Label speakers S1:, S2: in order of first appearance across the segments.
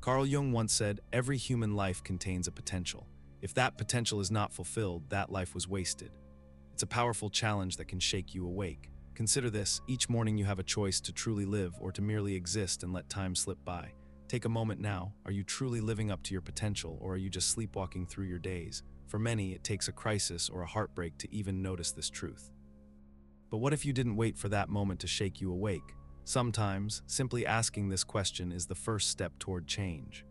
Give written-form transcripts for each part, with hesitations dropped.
S1: Carl Jung once said, "Every human life contains a potential. If that potential is not fulfilled, that life was wasted." It's a powerful challenge that can shake you awake. Consider this: each morning you have a choice to truly live or to merely exist and let time slip by. Take a moment now. Are you truly living up to your potential, or are you just sleepwalking through your days? For many, it takes a crisis or a heartbreak to even notice this truth. But what if you didn't wait for that moment to shake you awake? Sometimes, simply asking this question is the first step toward change.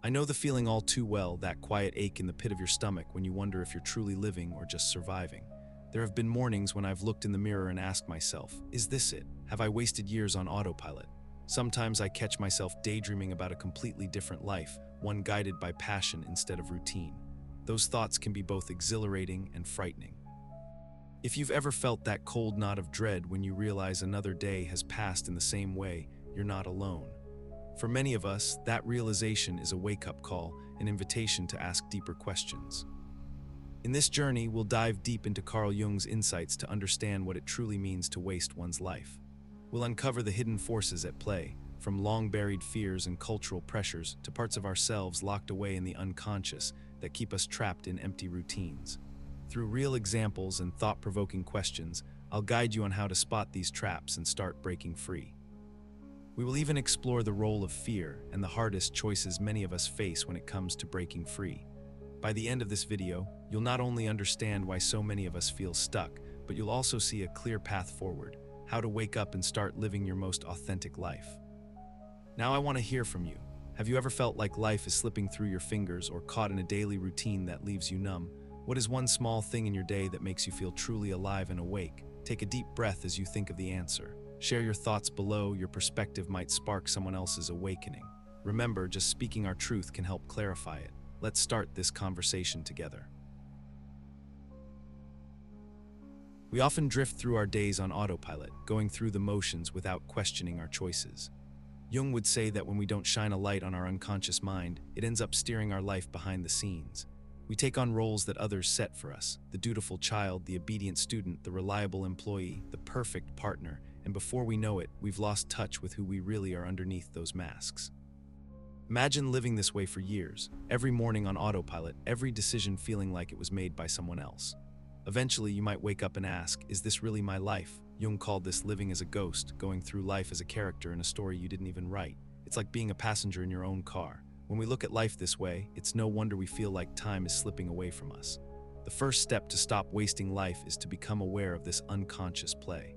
S1: I know the feeling all too well, that quiet ache in the pit of your stomach when you wonder if you're truly living or just surviving. There have been mornings when I've looked in the mirror and asked myself, is this it? Have I wasted years on autopilot? Sometimes I catch myself daydreaming about a completely different life, one guided by passion instead of routine. Those thoughts can be both exhilarating and frightening. If you've ever felt that cold knot of dread when you realize another day has passed in the same way, you're not alone. For many of us, that realization is a wake-up call, an invitation to ask deeper questions. In this journey, we'll dive deep into Carl Jung's insights to understand what it truly means to waste one's life. We'll uncover the hidden forces at play, from long-buried fears and cultural pressures to parts of ourselves locked away in the unconscious that keep us trapped in empty routines. Through real examples and thought-provoking questions, I'll guide you on how to spot these traps and start breaking free. We will even explore the role of fear and the hardest choices many of us face when it comes to breaking free. By the end of this video, you'll not only understand why so many of us feel stuck, but you'll also see a clear path forward, how to wake up and start living your most authentic life. Now I want to hear from you. Have you ever felt like life is slipping through your fingers or caught in a daily routine that leaves you numb? What is one small thing in your day that makes you feel truly alive and awake? Take a deep breath as you think of the answer. Share your thoughts below. Your perspective might spark someone else's awakening. Remember, just speaking our truth can help clarify it. Let's start this conversation together. We often drift through our days on autopilot, going through the motions without questioning our choices. Jung would say that when we don't shine a light on our unconscious mind, it ends up steering our life behind the scenes. We take on roles that others set for us: the dutiful child, the obedient student, the reliable employee, the perfect partner, and before we know it, we've lost touch with who we really are underneath those masks. Imagine living this way for years, every morning on autopilot, every decision feeling like it was made by someone else. Eventually, you might wake up and ask, is this really my life? Jung called this living as a ghost, going through life as a character in a story you didn't even write. It's like being a passenger in your own car. When we look at life this way, it's no wonder we feel like time is slipping away from us. The first step to stop wasting life is to become aware of this unconscious play.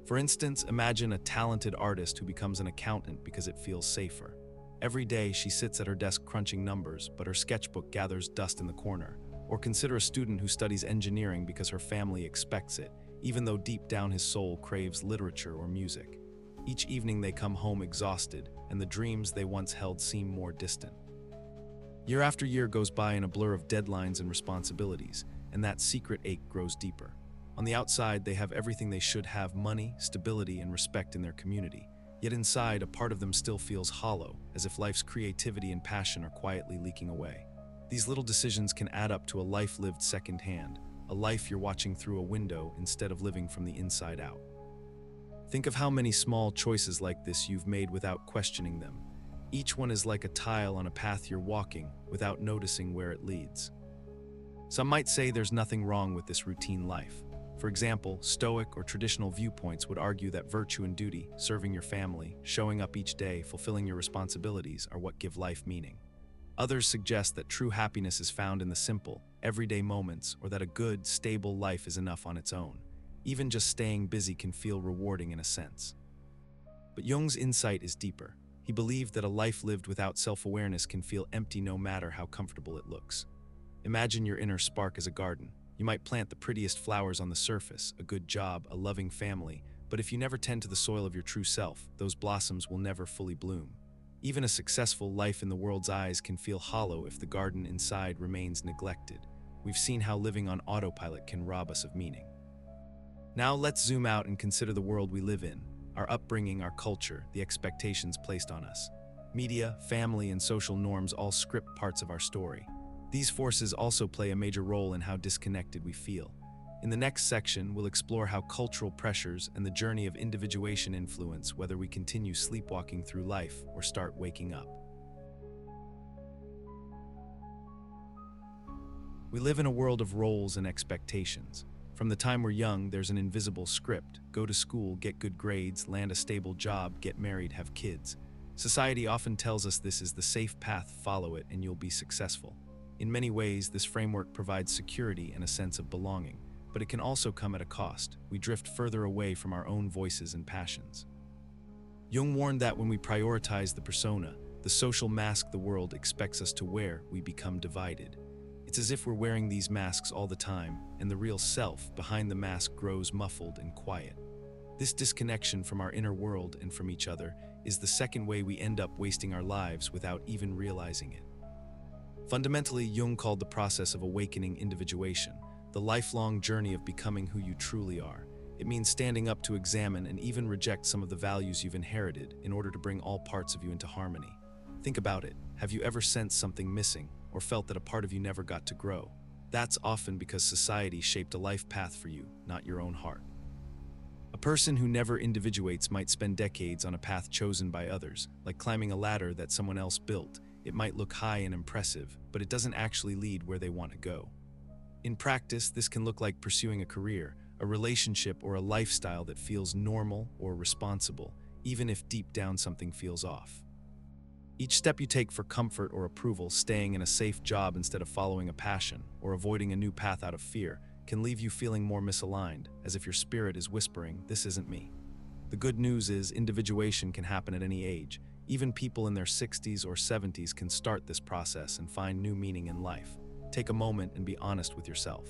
S1: For instance, imagine a talented artist who becomes an accountant because it feels safer. Every day, she sits at her desk crunching numbers, but her sketchbook gathers dust in the corner. Or consider a student who studies engineering because her family expects it, even though deep down his soul craves literature or music. Each evening they come home exhausted, and the dreams they once held seem more distant. Year after year goes by in a blur of deadlines and responsibilities, and that secret ache grows deeper. On the outside, they have everything they should have: money, stability, and respect in their community. Yet inside, a part of them still feels hollow, as if life's creativity and passion are quietly leaking away. These little decisions can add up to a life lived secondhand, a life you're watching through a window instead of living from the inside out. Think of how many small choices like this you've made without questioning them. Each one is like a tile on a path you're walking without noticing where it leads. Some might say there's nothing wrong with this routine life. For example, Stoic or traditional viewpoints would argue that virtue and duty, serving your family, showing up each day, fulfilling your responsibilities, are what give life meaning. Others suggest that true happiness is found in the simple, everyday moments, or that a good, stable life is enough on its own. Even just staying busy can feel rewarding in a sense. But Jung's insight is deeper. He believed that a life lived without self-awareness can feel empty no matter how comfortable it looks. Imagine your inner spark as a garden. You might plant the prettiest flowers on the surface, a good job, a loving family, but if you never tend to the soil of your true self, those blossoms will never fully bloom. Even a successful life in the world's eyes can feel hollow if the garden inside remains neglected. We've seen how living on autopilot can rob us of meaning. Now let's zoom out and consider the world we live in, our upbringing, our culture, the expectations placed on us. Media, family, and social norms all script parts of our story. These forces also play a major role in how disconnected we feel. In the next section, we'll explore how cultural pressures and the journey of individuation influence whether we continue sleepwalking through life or start waking up. We live in a world of roles and expectations. From the time we're young, there's an invisible script: go to school, get good grades, land a stable job, get married, have kids. Society often tells us this is the safe path, follow it, and you'll be successful. In many ways, this framework provides security and a sense of belonging, but it can also come at a cost. We drift further away from our own voices and passions. Jung warned that when we prioritize the persona, the social mask the world expects us to wear, we become divided. It's as if we're wearing these masks all the time, and the real self behind the mask grows muffled and quiet. This disconnection from our inner world and from each other is the second way we end up wasting our lives without even realizing it. Fundamentally, Jung called the process of awakening individuation, the lifelong journey of becoming who you truly are. It means standing up to examine and even reject some of the values you've inherited in order to bring all parts of you into harmony. Think about it. Have you ever sensed something missing or felt that a part of you never got to grow? That's often because society shaped a life path for you, not your own heart. A person who never individuates might spend decades on a path chosen by others, like climbing a ladder that someone else built. It might look high and impressive, but it doesn't actually lead where they want to go. In practice, this can look like pursuing a career, a relationship, or a lifestyle that feels normal or responsible, even if deep down something feels off. Each step you take for comfort or approval, staying in a safe job instead of following a passion, or avoiding a new path out of fear, can leave you feeling more misaligned, as if your spirit is whispering, "This isn't me." The good news is individuation can happen at any age. Even people in their 60s or 70s can start this process and find new meaning in life. Take a moment and be honest with yourself.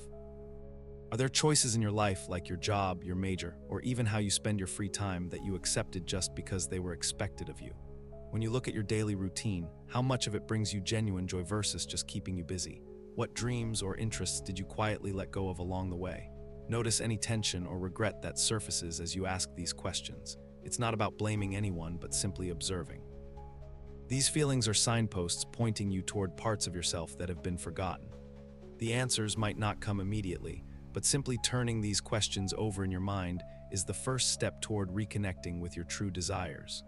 S1: Are there choices in your life, like your job, your major, or even how you spend your free time, that you accepted just because they were expected of you? When you look at your daily routine, how much of it brings you genuine joy versus just keeping you busy? What dreams or interests did you quietly let go of along the way? Notice any tension or regret that surfaces as you ask these questions. It's not about blaming anyone, but simply observing. These feelings are signposts pointing you toward parts of yourself that have been forgotten. The answers might not come immediately, but simply turning these questions over in your mind is the first step toward reconnecting with your true desires.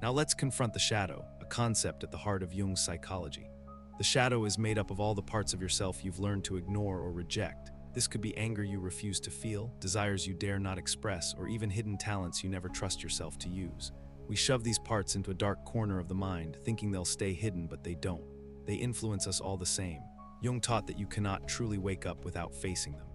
S1: Now let's confront the shadow, a concept at the heart of Jung's psychology. The shadow is made up of all the parts of yourself you've learned to ignore or reject. This could be anger you refuse to feel, desires you dare not express, or even hidden talents you never trust yourself to use. We shove these parts into a dark corner of the mind, thinking they'll stay hidden, but they don't. They influence us all the same. Jung taught that you cannot truly wake up without facing them.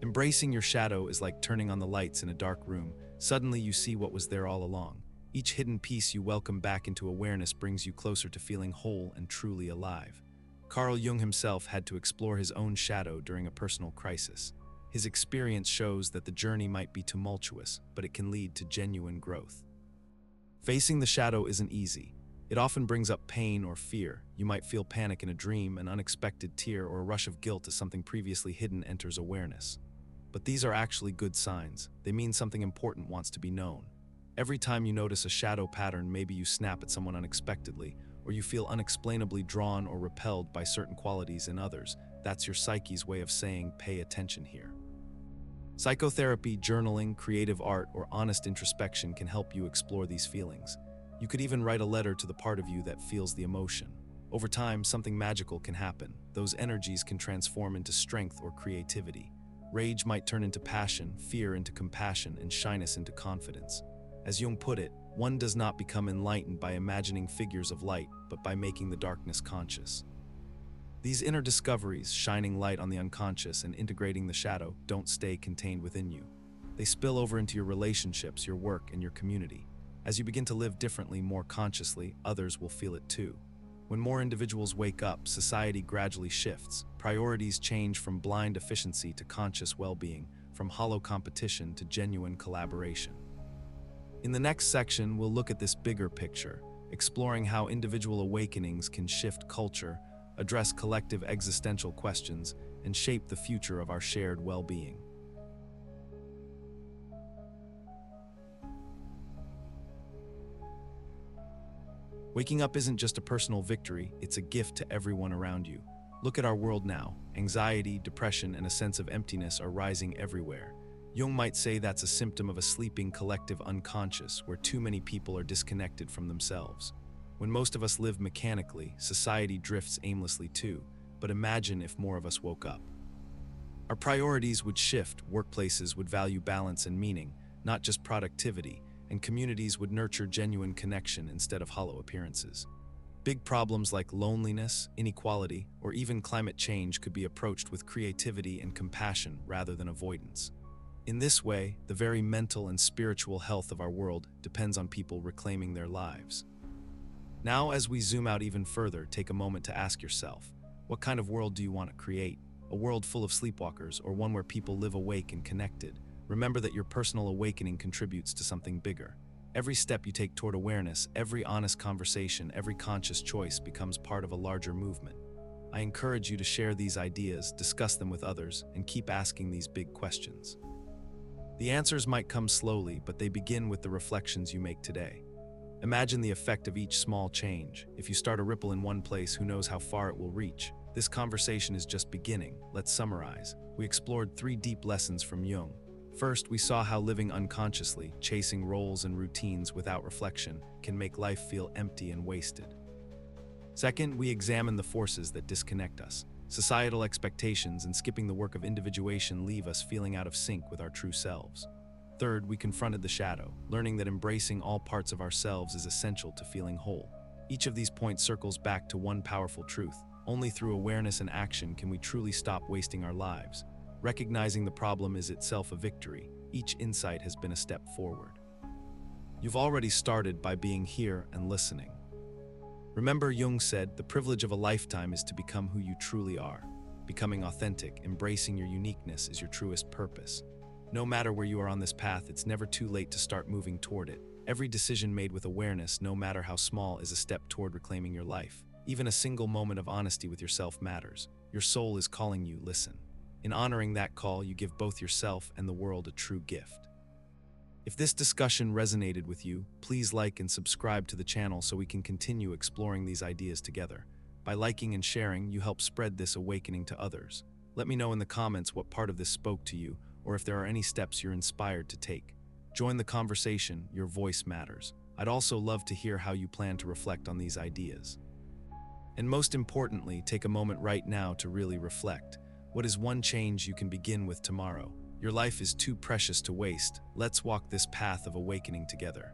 S1: Embracing your shadow is like turning on the lights in a dark room. Suddenly you see what was there all along. Each hidden piece you welcome back into awareness brings you closer to feeling whole and truly alive. Carl Jung himself had to explore his own shadow during a personal crisis. His experience shows that the journey might be tumultuous, but it can lead to genuine growth. Facing the shadow isn't easy. It often brings up pain or fear. You might feel panic in a dream, an unexpected tear, or a rush of guilt as something previously hidden enters awareness. But these are actually good signs. They mean something important wants to be known. Every time you notice a shadow pattern, maybe you snap at someone unexpectedly, or you feel unexplainably drawn or repelled by certain qualities in others, that's your psyche's way of saying, pay attention here. Psychotherapy, journaling, creative art, or honest introspection can help you explore these feelings. You could even write a letter to the part of you that feels the emotion. Over time, something magical can happen. Those energies can transform into strength or creativity. Rage might turn into passion, fear into compassion, and shyness into confidence. As Jung put it, one does not become enlightened by imagining figures of light, but by making the darkness conscious. These inner discoveries, shining light on the unconscious and integrating the shadow, don't stay contained within you. They spill over into your relationships, your work, and your community. As you begin to live differently, more consciously, others will feel it too. When more individuals wake up, society gradually shifts. Priorities change from blind efficiency to conscious well-being, from hollow competition to genuine collaboration. In the next section, we'll look at this bigger picture, exploring how individual awakenings can shift culture, address collective existential questions, and shape the future of our shared well-being. Waking up isn't just a personal victory, it's a gift to everyone around you. Look at our world now. Anxiety, depression, and a sense of emptiness are rising everywhere. Jung might say that's a symptom of a sleeping collective unconscious where too many people are disconnected from themselves. When most of us live mechanically, society drifts aimlessly too, but imagine if more of us woke up. Our priorities would shift, workplaces would value balance and meaning, not just productivity, and communities would nurture genuine connection instead of hollow appearances. Big problems like loneliness, inequality, or even climate change could be approached with creativity and compassion rather than avoidance. In this way, the very mental and spiritual health of our world depends on people reclaiming their lives. Now, as we zoom out even further, take a moment to ask yourself, what kind of world do you want to create? A world full of sleepwalkers, or one where people live awake and connected? Remember that your personal awakening contributes to something bigger. Every step you take toward awareness, every honest conversation, every conscious choice becomes part of a larger movement. I encourage you to share these ideas, discuss them with others, and keep asking these big questions. The answers might come slowly, but they begin with the reflections you make today. Imagine the effect of each small change. If you start a ripple in one place, who knows how far it will reach? This conversation is just beginning. Let's summarize. We explored 3 deep lessons from Jung. First, we saw how living unconsciously, chasing roles and routines without reflection, can make life feel empty and wasted. Second, we examined the forces that disconnect us. Societal expectations and skipping the work of individuation leave us feeling out of sync with our true selves. Third, we confronted the shadow, learning that embracing all parts of ourselves is essential to feeling whole. Each of these points circles back to one powerful truth. Only through awareness and action can we truly stop wasting our lives. Recognizing the problem is itself a victory. Each insight has been a step forward. You've already started by being here and listening. Remember, Jung said, the privilege of a lifetime is to become who you truly are. Becoming authentic, embracing your uniqueness is your truest purpose. No matter where you are on this path, it's never too late to start moving toward it. Every decision made with awareness, no matter how small, is a step toward reclaiming your life. Even a single moment of honesty with yourself matters. Your soul is calling you, listen. In honoring that call, you give both yourself and the world a true gift. If this discussion resonated with you, please like and subscribe to the channel so we can continue exploring these ideas together. By liking and sharing, you help spread this awakening to others. Let me know in the comments what part of this spoke to you, or if there are any steps you're inspired to take. Join the conversation, your voice matters. I'd also love to hear how you plan to reflect on these ideas. And most importantly, take a moment right now to really reflect. What is one change you can begin with tomorrow? Your life is too precious to waste. Let's walk this path of awakening together.